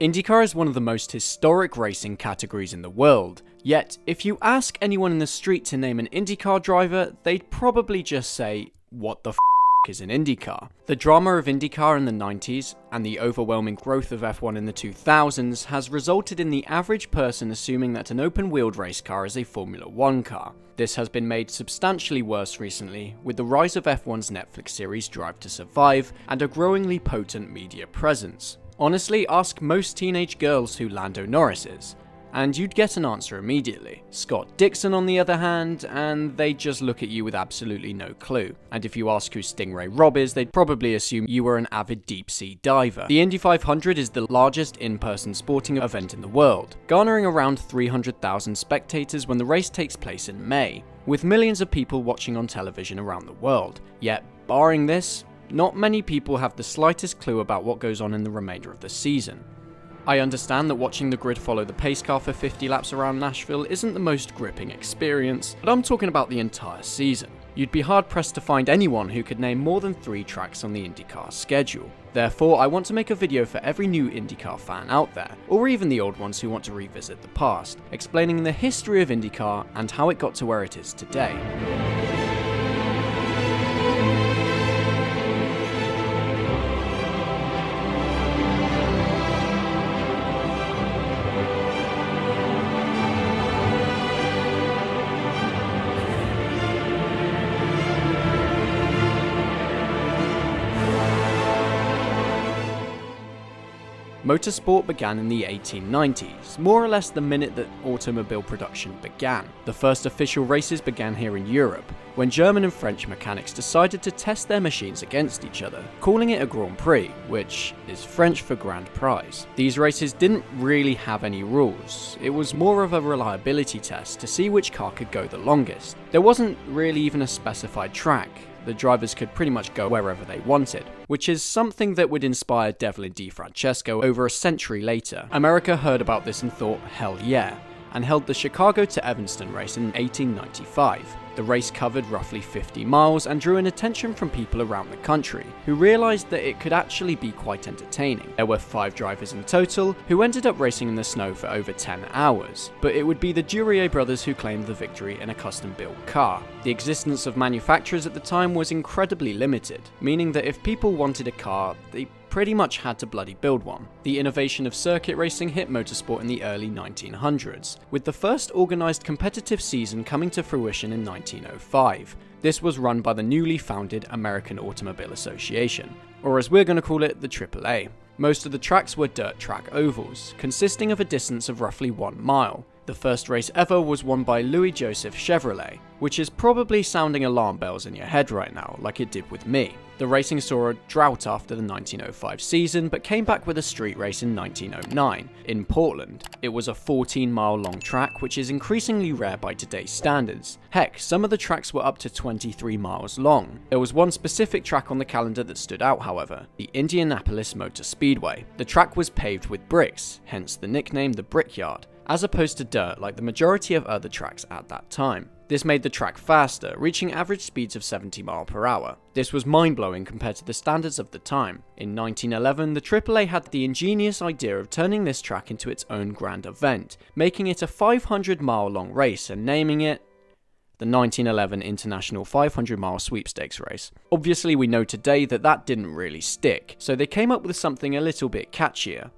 IndyCar is one of the most historic racing categories in the world, yet if you ask anyone in the street to name an IndyCar driver, they'd probably just say, what the f is an IndyCar? The drama of IndyCar in the 90s, and the overwhelming growth of F1 in the 2000s, has resulted in the average person assuming that an open-wheeled race car is a Formula 1 car. This has been made substantially worse recently, with the rise of F1's Netflix series Drive to Survive, and a growingly potent media presence. Honestly, ask most teenage girls who Lando Norris is, and you'd get an answer immediately. Scott Dixon on the other hand, and they'd just look at you with absolutely no clue. And if you ask who Stingray Robb is, they'd probably assume you were an avid deep-sea diver. The Indy 500 is the largest in-person sporting event in the world, garnering around 300,000 spectators when the race takes place in May, with millions of people watching on television around the world. Yet, barring this, not many people have the slightest clue about what goes on in the remainder of the season. I understand that watching the grid follow the pace car for 50 laps around Nashville isn't the most gripping experience, but I'm talking about the entire season. You'd be hard pressed to find anyone who could name more than 3 tracks on the IndyCar schedule. Therefore, I want to make a video for every new IndyCar fan out there, or even the old ones who want to revisit the past, explaining the history of IndyCar and how it got to where it is today. Motorsport began in the 1890s, more or less the minute that automobile production began. The first official races began here in Europe, when German and French mechanics decided to test their machines against each other, calling it a Grand Prix, which is French for Grand Prize. These races didn't really have any rules, it was more of a reliability test to see which car could go the longest. There wasn't really even a specified track. The drivers could pretty much go wherever they wanted, which is something that would inspire Devlin DeFrancesco over a century later. America heard about this and thought, hell yeah, and held the Chicago to Evanston race in 1895. The race covered roughly 50 miles and drew in attention from people around the country, who realised that it could actually be quite entertaining. There were 5 drivers in total, who ended up racing in the snow for over 10 hours, but it would be the Duryea brothers who claimed the victory in a custom-built car. The existence of manufacturers at the time was incredibly limited, meaning that if people wanted a car, they pretty much had to bloody build one. The innovation of circuit racing hit motorsport in the early 1900s, with the first organised competitive season coming to fruition in 1905. This was run by the newly founded American Automobile Association, or as we're going to call it, the AAA. Most of the tracks were dirt track ovals, consisting of a distance of roughly 1 mile. The first race ever was won by Louis Joseph Chevrolet, which is probably sounding alarm bells in your head right now, like it did with me. The racing saw a drought after the 1905 season, but came back with a street race in 1909, in Portland. It was a 14-mile long track, which is increasingly rare by today's standards. Heck, some of the tracks were up to 23 miles long. There was one specific track on the calendar that stood out, however, the Indianapolis Motor Speedway. The track was paved with bricks, hence the nickname the Brickyard, as opposed to dirt like the majority of other tracks at that time. This made the track faster, reaching average speeds of 70 miles per hour. This was mind-blowing compared to the standards of the time. In 1911, the AAA had the ingenious idea of turning this track into its own grand event, making it a 500-mile long race and naming it the 1911 International 500-mile sweepstakes race. Obviously, we know today that that didn't really stick, so they came up with something a little bit catchier: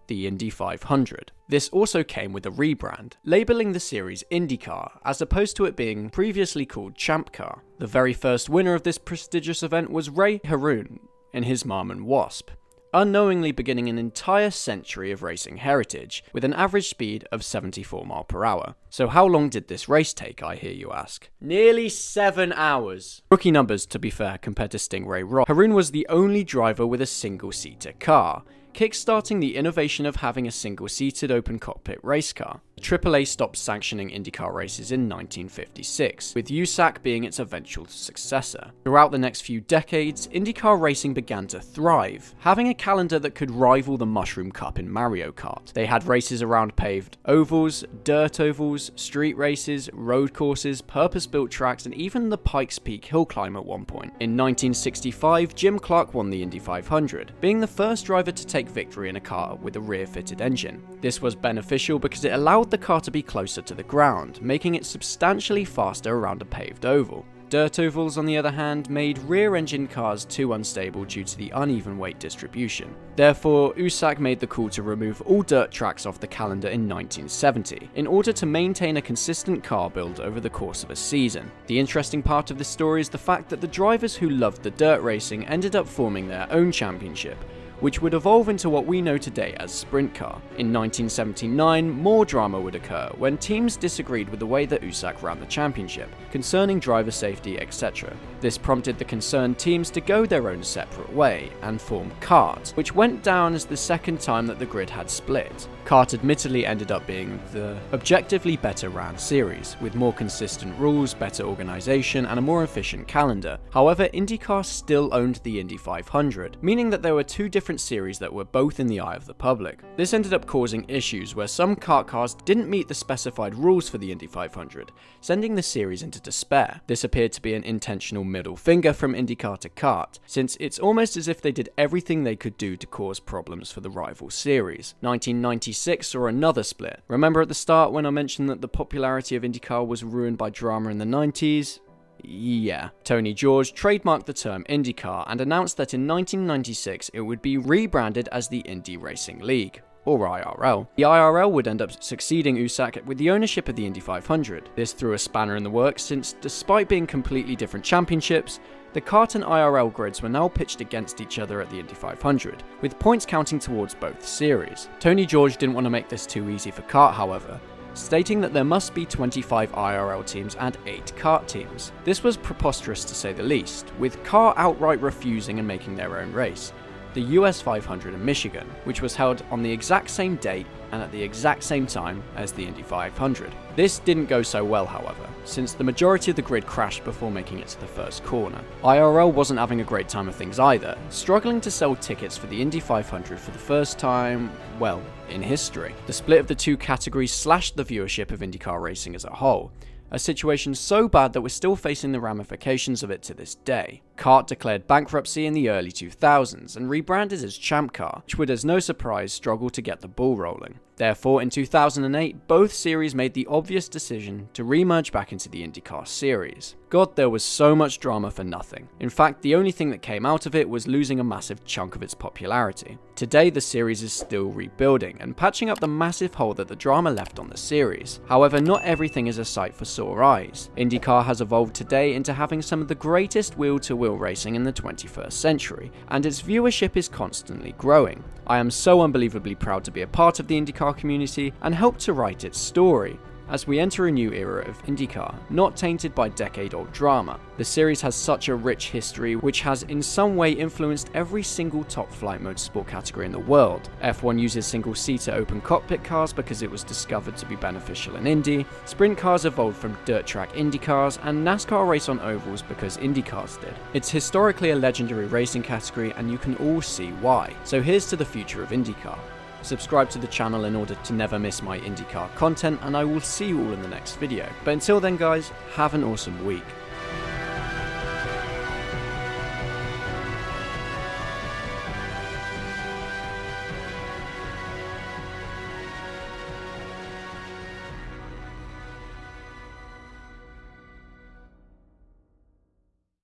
the Indy 500. This also came with a rebrand, labelling the series IndyCar, as opposed to it being previously called Champ Car. The very first winner of this prestigious event was Ray Harroun in his Marmon Wasp, unknowingly beginning an entire century of racing heritage, with an average speed of 74 miles per hour. So how long did this race take, I hear you ask? Nearly 7 hours. Rookie numbers, to be fair, compared to Stingray Robb. Harroun was the only driver with a single-seater car, kickstarting the innovation of having a single-seated open cockpit race car. AAA stopped sanctioning IndyCar races in 1956, with USAC being its eventual successor. Throughout the next few decades, IndyCar racing began to thrive, having a calendar that could rival the Mushroom Cup in Mario Kart. They had races around paved ovals, dirt ovals, street races, road courses, purpose-built tracks, and even the Pikes Peak hill climb at one point. In 1965, Jim Clark won the Indy 500, being the first driver to take victory in a car with a rear-fitted engine. This was beneficial because it allowed the car to be closer to the ground, making it substantially faster around a paved oval. Dirt ovals, on the other hand, made rear-engine cars too unstable due to the uneven weight distribution. Therefore, USAC made the call to remove all dirt tracks off the calendar in 1970, in order to maintain a consistent car build over the course of a season. The interesting part of this story is the fact that the drivers who loved the dirt racing ended up forming their own championship, which would evolve into what we know today as Sprint Car. In 1979, more drama would occur when teams disagreed with the way that USAC ran the championship, concerning driver safety, etc. This prompted the concerned teams to go their own separate way and form CART, which went down as the second time that the grid had split. CART admittedly ended up being the objectively better ran series, with more consistent rules, better organisation, and a more efficient calendar. However, IndyCar still owned the Indy 500, meaning that there were two different series that were both in the eye of the public. This ended up causing issues where some kart cars didn't meet the specified rules for the Indy 500, sending the series into despair. This appeared to be an intentional middle finger from IndyCar to CART, since it's almost as if they did everything they could do to cause problems for the rival series. 1996 saw another split. Remember at the start when I mentioned that the popularity of IndyCar was ruined by drama in the 90s? Yeah. Tony George trademarked the term IndyCar and announced that in 1996 it would be rebranded as the Indy Racing League, or IRL. The IRL would end up succeeding USAC with the ownership of the Indy 500. This threw a spanner in the works since, despite being completely different championships, the CART and IRL grids were now pitched against each other at the Indy 500, with points counting towards both series. Tony George didn't want to make this too easy for CART, however, stating that there must be 25 IRL teams and 8 CART teams. This was preposterous to say the least, with CART outright refusing and making their own race, the US 500 in Michigan, which was held on the exact same date and at the exact same time as the Indy 500. This didn't go so well, however, since the majority of the grid crashed before making it to the first corner. IRL wasn't having a great time of things either, struggling to sell tickets for the Indy 500 for the first time, well, in history. The split of the two categories slashed the viewership of IndyCar racing as a whole, a situation so bad that we're still facing the ramifications of it to this day. CART declared bankruptcy in the early 2000s and rebranded as Champ Car, which would as no surprise struggle to get the ball rolling. Therefore, in 2008, both series made the obvious decision to remerge back into the IndyCar series. God, there was so much drama for nothing. In fact, the only thing that came out of it was losing a massive chunk of its popularity. Today, the series is still rebuilding and patching up the massive hole that the drama left on the series. However, not everything is a sight for sore eyes. IndyCar has evolved today into having some of the greatest wheel-to-wheel racing in the 21st century, and its viewership is constantly growing. I am so unbelievably proud to be a part of the IndyCar community and help to write its story, as we enter a new era of IndyCar, not tainted by decade-old drama. The series has such a rich history which has in some way influenced every single top flight motorsport category in the world. F1 uses single-seater open cockpit cars because it was discovered to be beneficial in Indy, sprint cars evolved from dirt track Indy cars, and NASCAR race on ovals because Indy cars did. It's historically a legendary racing category and you can all see why. So here's to the future of IndyCar. Subscribe to the channel in order to never miss my IndyCar content, and I will see you all in the next video. But until then guys, have an awesome week.